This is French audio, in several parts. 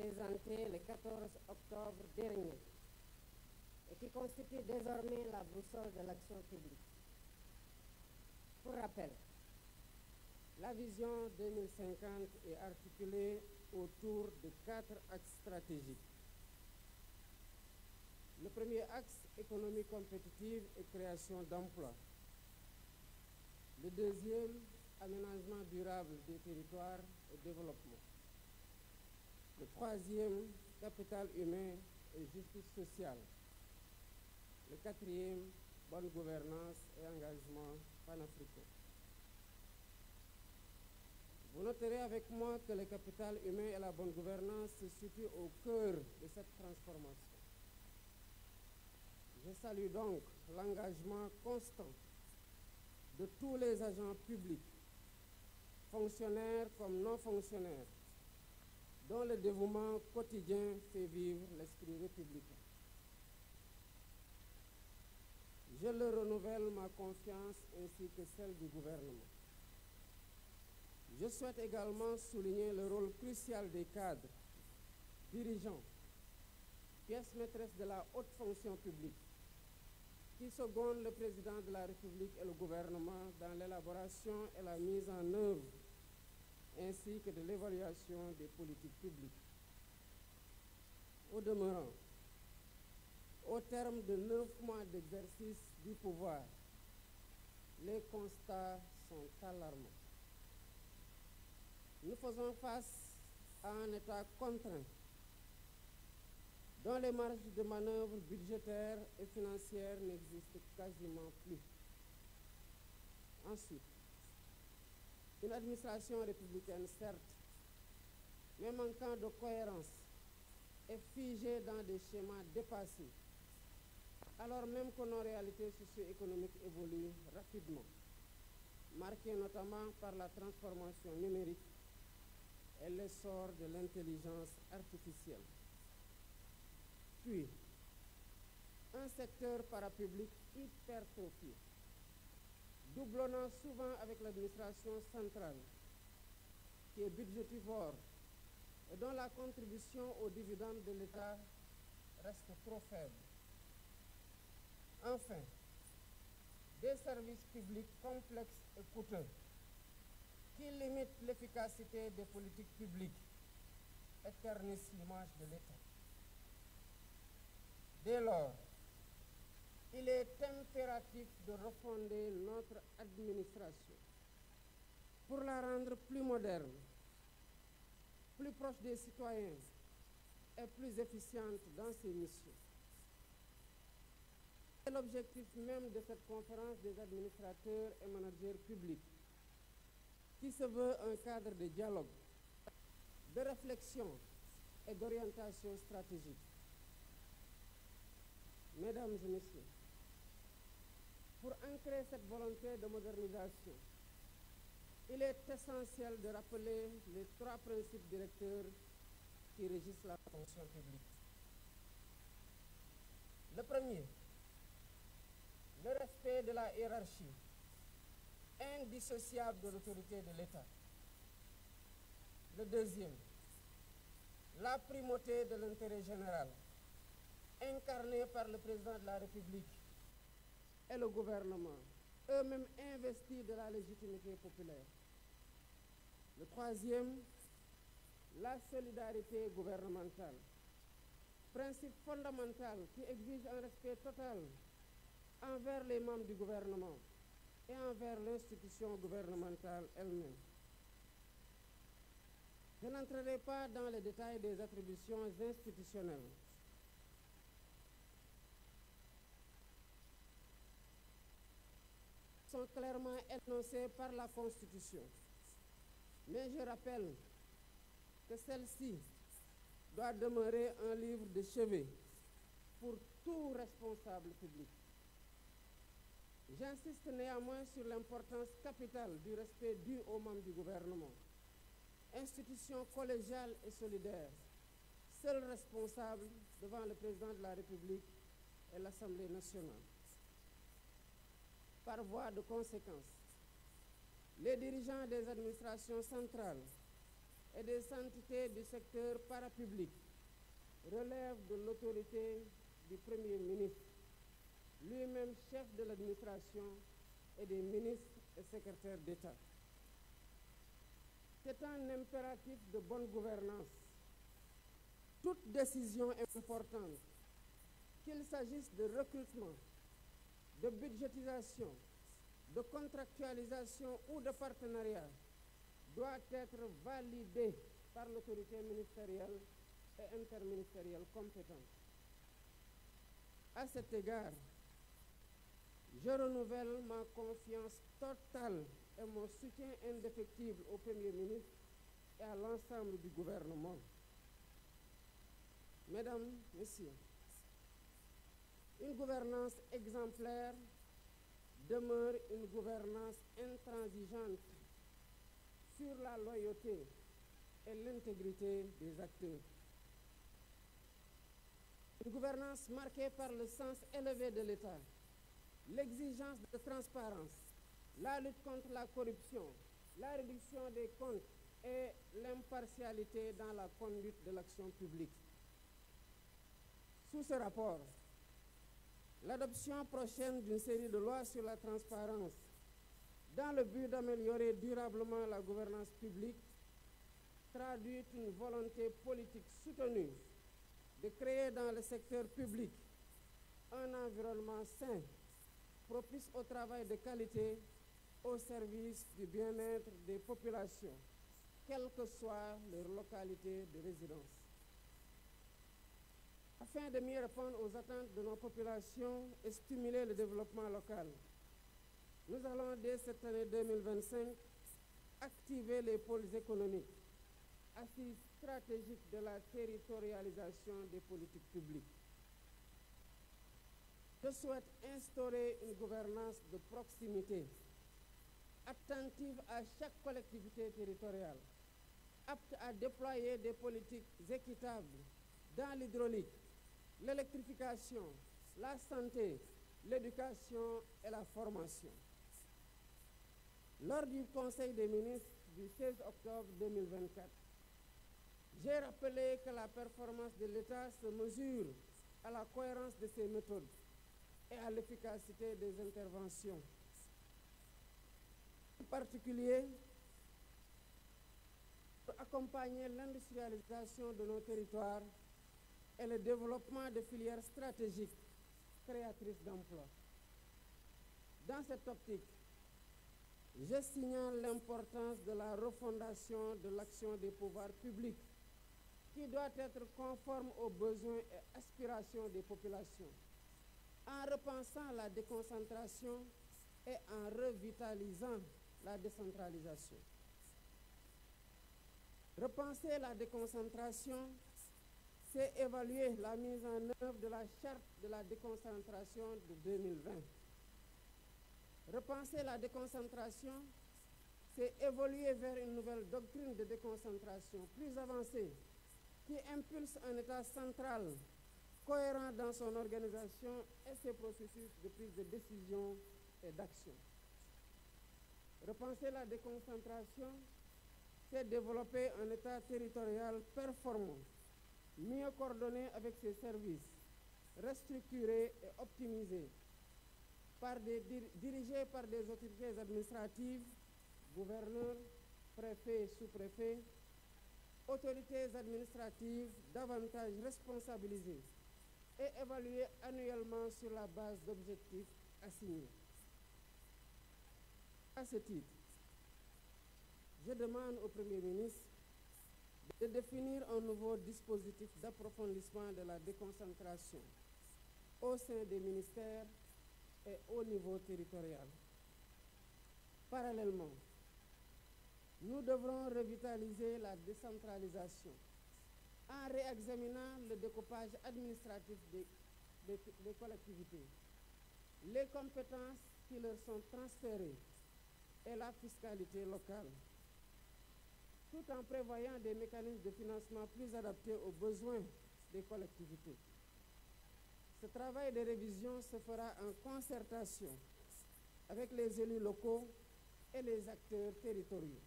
présenté le 14 octobre dernier et qui constitue désormais la boussole de l'action publique. Pour rappel, la vision 2050 est articulée autour de 4 axes stratégiques. Le premier axe, économie compétitive et création d'emplois. Le deuxième, aménagement durable des territoires et développement. Le troisième, capital humain et justice sociale. Le quatrième, bonne gouvernance et engagement panafricain. Vous noterez avec moi que le capital humain et la bonne gouvernance se situent au cœur de cette transformation. Je salue donc l'engagement constant de tous les agents publics, fonctionnaires comme non fonctionnaires, dont le dévouement quotidien fait vivre l'esprit républicain. Je leur renouvelle ma confiance ainsi que celle du gouvernement. Je souhaite également souligner le rôle crucial des cadres, dirigeants, pièces maîtresses de la haute fonction publique, qui secondent le président de la République et le gouvernement dans l'élaboration et la mise en œuvre, ainsi que de l'évaluation des politiques publiques. Au demeurant, au terme de 9 mois d'exercice du pouvoir, les constats sont alarmants. Nous faisons face à un État contraint, dont les marges de manœuvre budgétaires et financières n'existent quasiment plus. Ensuite, une administration républicaine, certes, mais manquant de cohérence et figée dans des schémas dépassés, alors même que nos réalités socio-économiques évoluent rapidement, marquées notamment par la transformation numérique et l'essor de l'intelligence artificielle. Puis, un secteur parapublic hypertrophié, doublonnant souvent avec l'administration centrale, qui est budgétivore et dont la contribution aux dividendes de l'État reste trop faible. Enfin, des services publics complexes et coûteux qui limitent l'efficacité des politiques publiques et ternissent l'image de l'État. Dès lors, il est impératif de refonder notre administration pour la rendre plus moderne, plus proche des citoyens et plus efficiente dans ses missions. C'est l'objectif même de cette conférence des administrateurs et managers publics, qui se veut un cadre de dialogue, de réflexion et d'orientation stratégique. Mesdames et messieurs, pour ancrer cette volonté de modernisation, il est essentiel de rappeler les 3 principes directeurs qui régissent la fonction publique. Le premier, le respect de la hiérarchie, indissociable de l'autorité de l'État. Le deuxième, la primauté de l'intérêt général, incarné par le président de la République et le gouvernement, eux-mêmes investis de la légitimité populaire. Le troisième, la solidarité gouvernementale, principe fondamental qui exige un respect total envers les membres du gouvernement et envers l'institution gouvernementale elle-même. Je n'entrerai pas dans les détails des attributions institutionnelles. Sont clairement énoncées par la Constitution. Mais je rappelle que celle-ci doit demeurer un livre de chevet pour tout responsable public. J'insiste néanmoins sur l'importance capitale du respect dû aux membres du gouvernement, institution collégiale et solidaire, seul responsable devant le président de la République et l'Assemblée nationale. Par voie de conséquence, les dirigeants des administrations centrales et des entités du secteur parapublic relèvent de l'autorité du Premier ministre, lui-même chef de l'administration, et des ministres et secrétaires d'État. C'est un impératif de bonne gouvernance. Toute décision importante, qu'il s'agisse de recrutement, de budgétisation, de contractualisation ou de partenariat, doit être validée par l'autorité ministérielle et interministérielle compétente. À cet égard, je renouvelle ma confiance totale et mon soutien indéfectible au Premier ministre et à l'ensemble du gouvernement. Mesdames, Messieurs, une gouvernance exemplaire demeure une gouvernance intransigeante sur la loyauté et l'intégrité des acteurs. Une gouvernance marquée par le sens élevé de l'État, l'exigence de transparence, la lutte contre la corruption, la réduction des comptes et l'impartialité dans la conduite de l'action publique. Sous ce rapport, l'adoption prochaine d'une série de lois sur la transparence dans le but d'améliorer durablement la gouvernance publique traduit une volonté politique soutenue de créer dans le secteur public un environnement sain, propice au travail de qualité au service du bien-être des populations, quelle que soit leur localité de résidence. Afin de mieux répondre aux attentes de nos populations et stimuler le développement local, nous allons dès cette année 2025 activer les pôles économiques, assises stratégiques de la territorialisation des politiques publiques. Je souhaite instaurer une gouvernance de proximité, attentive à chaque collectivité territoriale, apte à déployer des politiques équitables dans l'hydraulique, l'électrification, la santé, l'éducation et la formation. Lors du Conseil des ministres du 16 octobre 2024, j'ai rappelé que la performance de l'État se mesure à la cohérence de ses méthodes et à l'efficacité des interventions. En particulier, pour accompagner l'industrialisation de nos territoires et le développement de filières stratégiques créatrices d'emplois. Dans cette optique, je signale l'importance de la refondation de l'action des pouvoirs publics qui doit être conforme aux besoins et aspirations des populations, en repensant la déconcentration et en revitalisant la décentralisation. Repenser la déconcentration, c'est évaluer la mise en œuvre de la charte de la déconcentration de 2020. Repenser la déconcentration, c'est évoluer vers une nouvelle doctrine de déconcentration plus avancée qui impulse un État central cohérent dans son organisation et ses processus de prise de décision et d'action. Repenser la déconcentration, c'est développer un État territorial performant, mieux coordonné avec ses services, restructuré et optimisé, dirigé par des autorités administratives, gouverneurs, préfets, sous-préfets, autorités administratives davantage responsabilisées et évaluées annuellement sur la base d'objectifs assignés. À ce titre, je demande au Premier ministre de définir un nouveau dispositif d'approfondissement de la déconcentration au sein des ministères et au niveau territorial. Parallèlement, nous devrons revitaliser la décentralisation en réexaminant le découpage administratif des collectivités, les compétences qui leur sont transférées et la fiscalité locale, tout en prévoyant des mécanismes de financement plus adaptés aux besoins des collectivités. Ce travail de révision se fera en concertation avec les élus locaux et les acteurs territoriaux.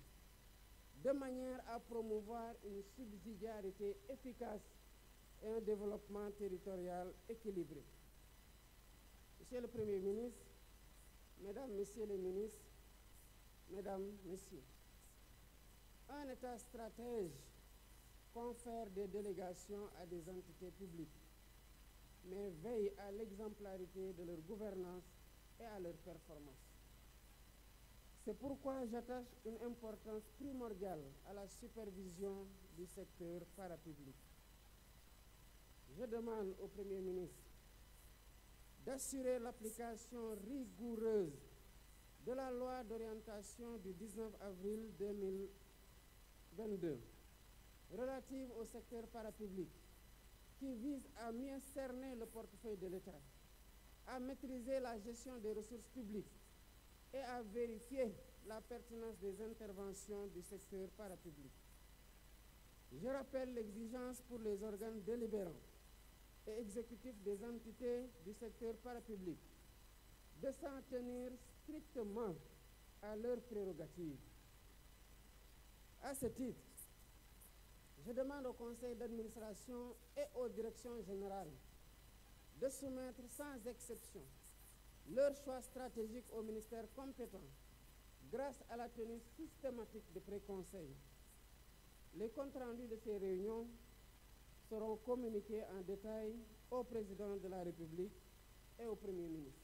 de manière à promouvoir une subsidiarité efficace et un développement territorial équilibré. Monsieur le Premier ministre, Mesdames, Messieurs les ministres, Mesdames, Messieurs, un État stratège confère des délégations à des entités publiques, mais veille à l'exemplarité de leur gouvernance et à leur performance. C'est pourquoi j'attache une importance primordiale à la supervision du secteur parapublic. Je demande au Premier ministre d'assurer l'application rigoureuse de la loi d'orientation du 19 avril 2022 relative au secteur parapublic, qui vise à mieux cerner le portefeuille de l'État, à maîtriser la gestion des ressources publiques et à vérifier la pertinence des interventions du secteur parapublic. Je rappelle l'exigence pour les organes délibérants et exécutifs des entités du secteur parapublic de s'en tenir strictement à leurs prérogatives. À ce titre, je demande au conseil d'administration et aux directions générales de soumettre sans exception leur choix stratégique au ministère compétent grâce à la tenue systématique de pré-conseils. Les comptes rendus de ces réunions seront communiqués en détail au président de la République et au Premier ministre.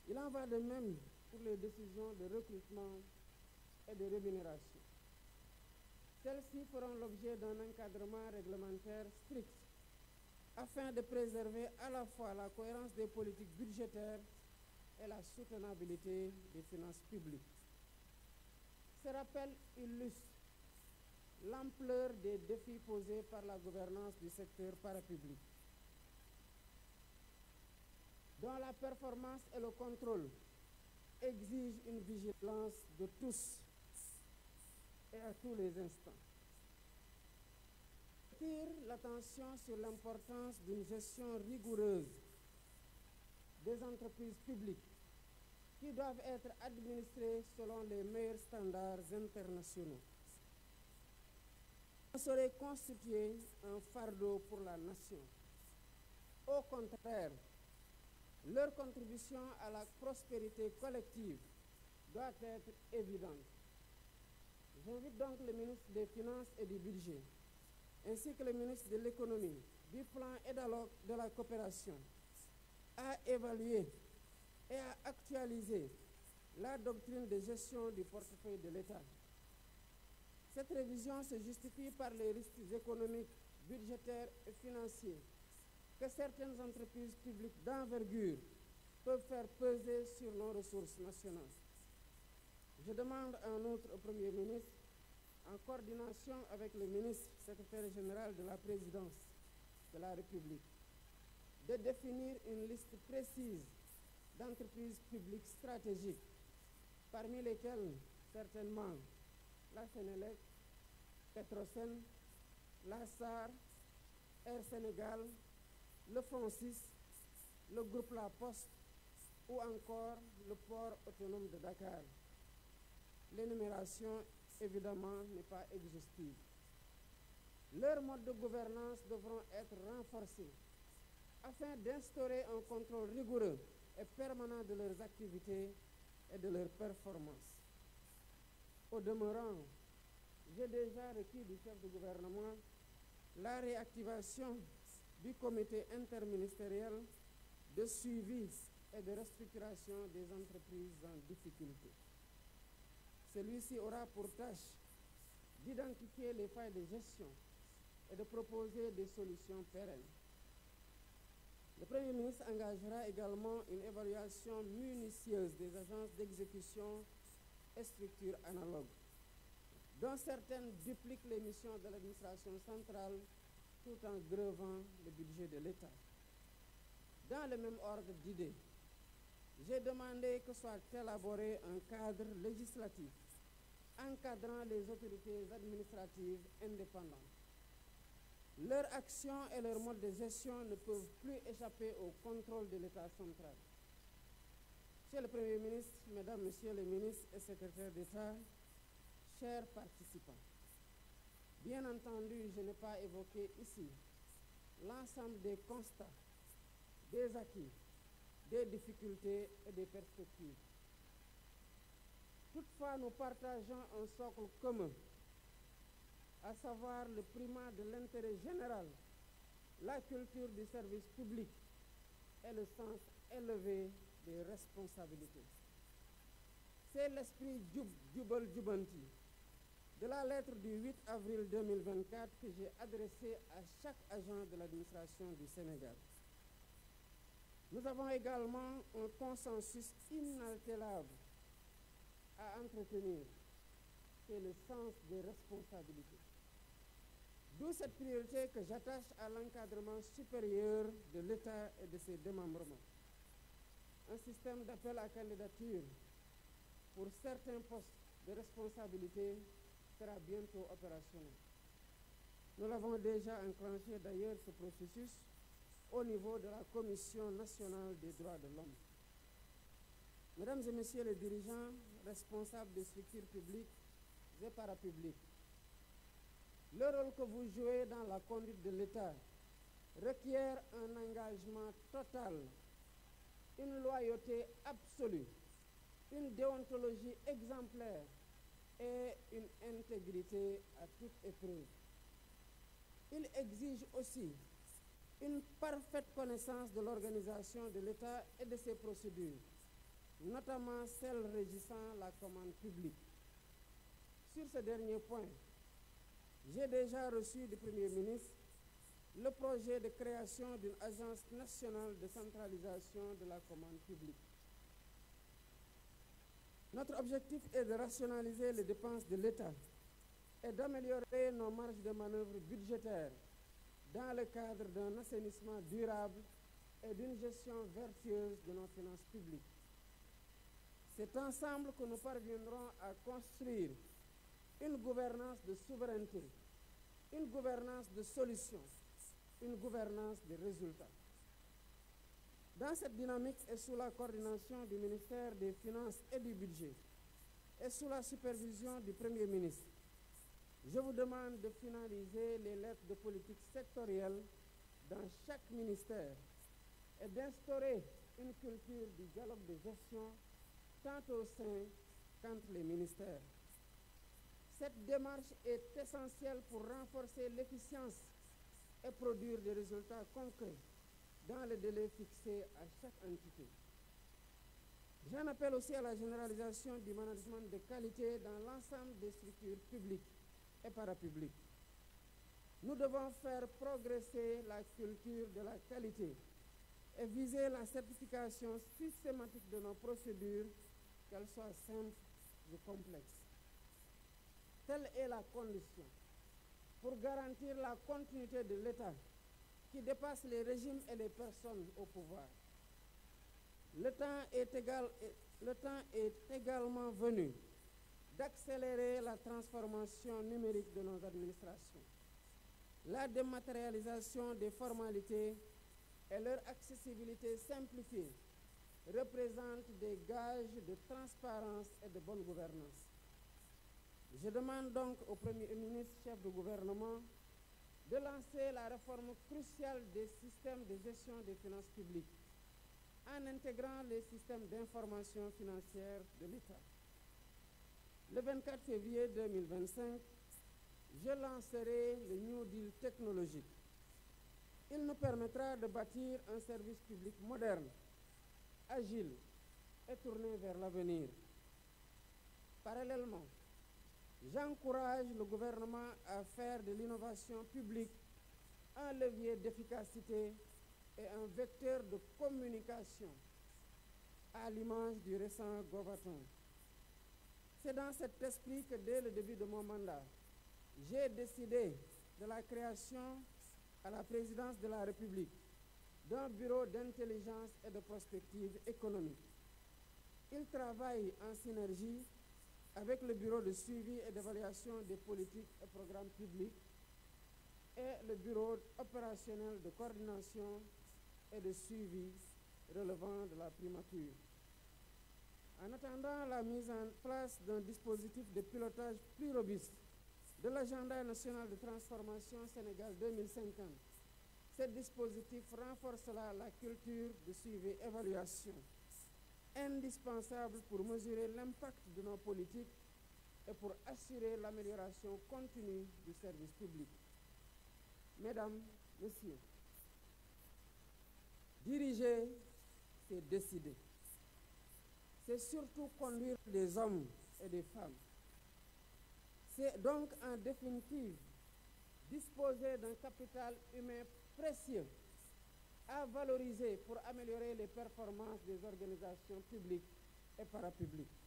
Il en va de même pour les décisions de recrutement et de rémunération. Celles-ci feront l'objet d'un encadrement réglementaire strict afin de préserver à la fois la cohérence des politiques budgétaires et la soutenabilité des finances publiques. Ce rappel illustre l'ampleur des défis posés par la gouvernance du secteur parapublic, dont la performance et le contrôle exigent une vigilance de tous et à tous les instants. J'attire l'attention sur l'importance d'une gestion rigoureuse des entreprises publiques qui doivent être administrées selon les meilleurs standards internationaux. Ne saurait constituer un fardeau pour la nation. Au contraire, leur contribution à la prospérité collective doit être évidente. J'invite donc le ministre des Finances et du Budget, ainsi que le ministre de l'Économie, du Plan et de la Coopération, à évaluer et à actualiser la doctrine de gestion du portefeuille de l'État. Cette révision se justifie par les risques économiques, budgétaires et financiers que certaines entreprises publiques d'envergure peuvent faire peser sur nos ressources nationales. Je demande en outre au Premier ministre, en coordination avec le ministre secrétaire général de la Présidence de la République, de définir une liste précise d'entreprises publiques stratégiques, parmi lesquelles certainement la Sénélec, Petrosen, la SAR, Air Sénégal, le FONSIS, le groupe La Poste ou encore le port autonome de Dakar. L'énumération, évidemment, n'est pas exhaustive. Leurs modes de gouvernance devront être renforcés afin d'instaurer un contrôle rigoureux et permanent de leurs activités et de leurs performances. Au demeurant, j'ai déjà requis du chef de gouvernement la réactivation du comité interministériel de suivi et de restructuration des entreprises en difficulté. Celui-ci aura pour tâche d'identifier les failles de gestion et de proposer des solutions pérennes. Le Premier ministre engagera également une évaluation minutieuse des agences d'exécution et structures analogues, dont certaines dupliquent les missions de l'administration centrale tout en grevant le budget de l'État. Dans le même ordre d'idées, j'ai demandé que soit élaboré un cadre législatif encadrant les autorités administratives indépendantes. Leur action et leur mode de gestion ne peuvent plus échapper au contrôle de l'État central. Monsieur le Premier ministre, Mesdames, Messieurs les ministres et secrétaires d'État, chers participants, bien entendu, je n'ai pas évoqué ici l'ensemble des constats, des acquis, des difficultés et des perspectives. Toutefois, nous partageons un socle commun, à savoir le primat de l'intérêt général, la culture du service public et le sens élevé des responsabilités. C'est l'esprit Jubal Jubanti de la lettre du 8 avril 2024 que j'ai adressée à chaque agent de l'administration du Sénégal. Nous avons également un consensus inaltérable à entretenir, c'est le sens des responsabilités. D'où cette priorité que j'attache à l'encadrement supérieur de l'État et de ses démembrements. Un système d'appel à candidature pour certains postes de responsabilité sera bientôt opérationnel. Nous l'avons déjà enclenché d'ailleurs ce processus au niveau de la Commission nationale des droits de l'homme. Mesdames et messieurs les dirigeants responsables des structures publiques et parapubliques, le rôle que vous jouez dans la conduite de l'État requiert un engagement total, une loyauté absolue, une déontologie exemplaire et une intégrité à toute épreuve. Il exige aussi une parfaite connaissance de l'organisation de l'État et de ses procédures, notamment celles régissant la commande publique. Sur ce dernier point, j'ai déjà reçu du Premier ministre le projet de création d'une agence nationale de centralisation de la commande publique. Notre objectif est de rationaliser les dépenses de l'État et d'améliorer nos marges de manœuvre budgétaires dans le cadre d'un assainissement durable et d'une gestion vertueuse de nos finances publiques. C'est ensemble que nous parviendrons à construire une gouvernance de souveraineté, une gouvernance de solutions, une gouvernance de résultats. Dans cette dynamique et sous la coordination du ministère des Finances et du Budget et sous la supervision du Premier ministre, je vous demande de finaliser les lettres de politique sectorielle dans chaque ministère et d'instaurer une culture du dialogue de gestion tant au sein qu'entre les ministères. Cette démarche est essentielle pour renforcer l'efficience et produire des résultats concrets dans le délai fixé à chaque entité. J'en appelle aussi à la généralisation du management de qualité dans l'ensemble des structures publiques et parapubliques. Nous devons faire progresser la culture de la qualité et viser la certification systématique de nos procédures, qu'elles soient simples ou complexes. Telle est la condition pour garantir la continuité de l'État qui dépasse les régimes et les personnes au pouvoir. Le temps est également venu d'accélérer la transformation numérique de nos administrations. La dématérialisation des formalités et leur accessibilité simplifiée représentent des gages de transparence et de bonne gouvernance. Je demande donc au Premier ministre, chef de gouvernement, de lancer la réforme cruciale des systèmes de gestion des finances publiques en intégrant les systèmes d'information financière de l'État. Le 24 février 2025, je lancerai le New Deal technologique. Il nous permettra de bâtir un service public moderne, agile et tourné vers l'avenir. Parallèlement, j'encourage le gouvernement à faire de l'innovation publique un levier d'efficacité et un vecteur de communication, à l'image du récent Govaton. C'est dans cet esprit que dès le début de mon mandat, j'ai décidé de la création à la présidence de la République d'un bureau d'intelligence et de prospective économique. Il travaille en synergie avec le bureau de suivi et d'évaluation des politiques et programmes publics et le bureau opérationnel de coordination et de suivi relevant de la primature. En attendant la mise en place d'un dispositif de pilotage plus robuste de l'agenda national de transformation Sénégal 2050, ce dispositif renforcera la culture de suivi et évaluation, indispensable pour mesurer l'impact de nos politiques et pour assurer l'amélioration continue du service public. Mesdames, Messieurs, diriger, c'est décider. C'est surtout conduire des hommes et des femmes. C'est donc en définitive disposer d'un capital humain précieux à valoriser pour améliorer les performances des organisations publiques et parapubliques.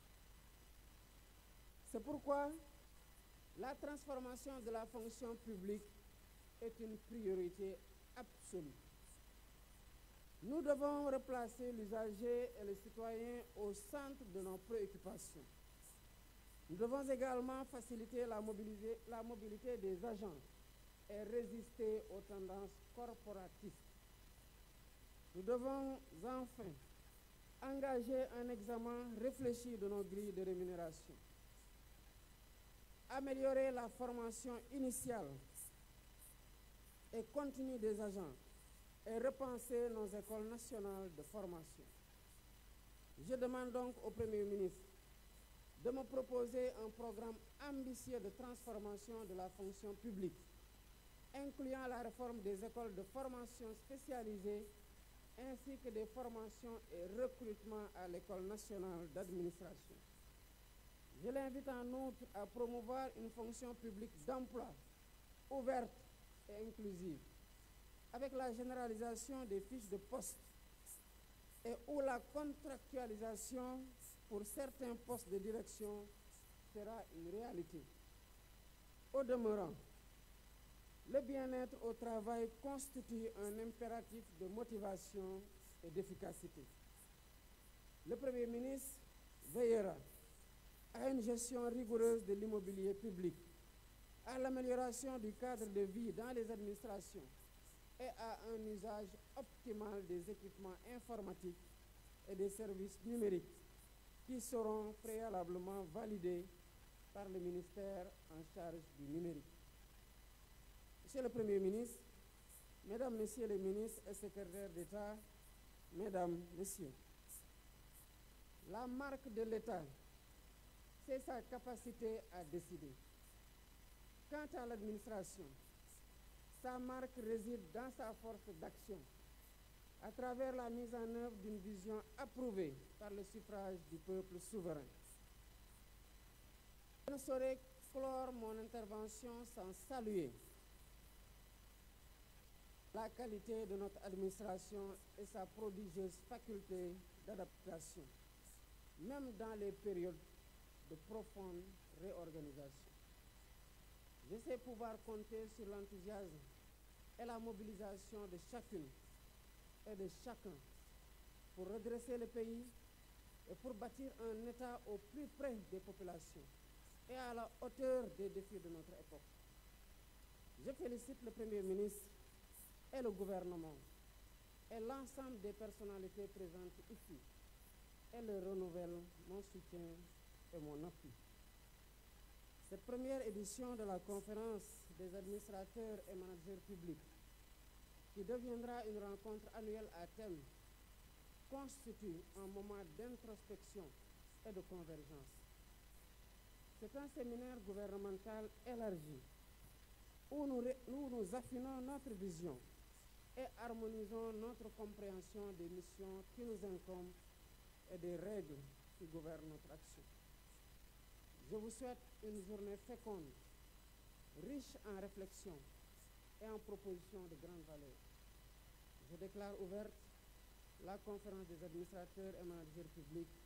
C'est pourquoi la transformation de la fonction publique est une priorité absolue. Nous devons replacer l'usager et le citoyen au centre de nos préoccupations. Nous devons également faciliter la mobilité des agents et résister aux tendances corporatistes. Nous devons enfin engager un examen réfléchi de nos grilles de rémunération, améliorer la formation initiale et continue des agents et repenser nos écoles nationales de formation. Je demande donc au Premier ministre de me proposer un programme ambitieux de transformation de la fonction publique, incluant la réforme des écoles de formation spécialisées ainsi que des formations et recrutements à l'École nationale d'administration. Je l'invite en outre à promouvoir une fonction publique d'emploi ouverte et inclusive, avec la généralisation des fiches de poste et où la contractualisation pour certains postes de direction sera une réalité. Au demeurant, le bien-être au travail constitue un impératif de motivation et d'efficacité. Le Premier ministre veillera à une gestion rigoureuse de l'immobilier public, à l'amélioration du cadre de vie dans les administrations et à un usage optimal des équipements informatiques et des services numériques qui seront préalablement validés par le ministère en charge du numérique. Monsieur le Premier ministre, Mesdames, Messieurs les ministres et secrétaires d'État, Mesdames, Messieurs, la marque de l'État, c'est sa capacité à décider. Quant à l'administration, sa marque réside dans sa force d'action, à travers la mise en œuvre d'une vision approuvée par le suffrage du peuple souverain. Je ne saurais clore mon intervention sans saluer la qualité de notre administration et sa prodigieuse faculté d'adaptation, même dans les périodes de profonde réorganisation. Je sais pouvoir compter sur l'enthousiasme et la mobilisation de chacune et de chacun pour redresser le pays et pour bâtir un État au plus près des populations et à la hauteur des défis de notre époque. Je félicite le Premier ministre et le gouvernement et l'ensemble des personnalités présentes ici et leur renouvelle mon soutien et mon appui. Cette première édition de la conférence des administrateurs et managers publics, qui deviendra une rencontre annuelle à thème, constitue un moment d'introspection et de convergence. C'est un séminaire gouvernemental élargi où nous affinons notre vision et harmonisons notre compréhension des missions qui nous incombent et des règles qui gouvernent notre action. Je vous souhaite une journée féconde, riche en réflexions et en propositions de grande valeur. Je déclare ouverte la conférence des administrateurs et managers publics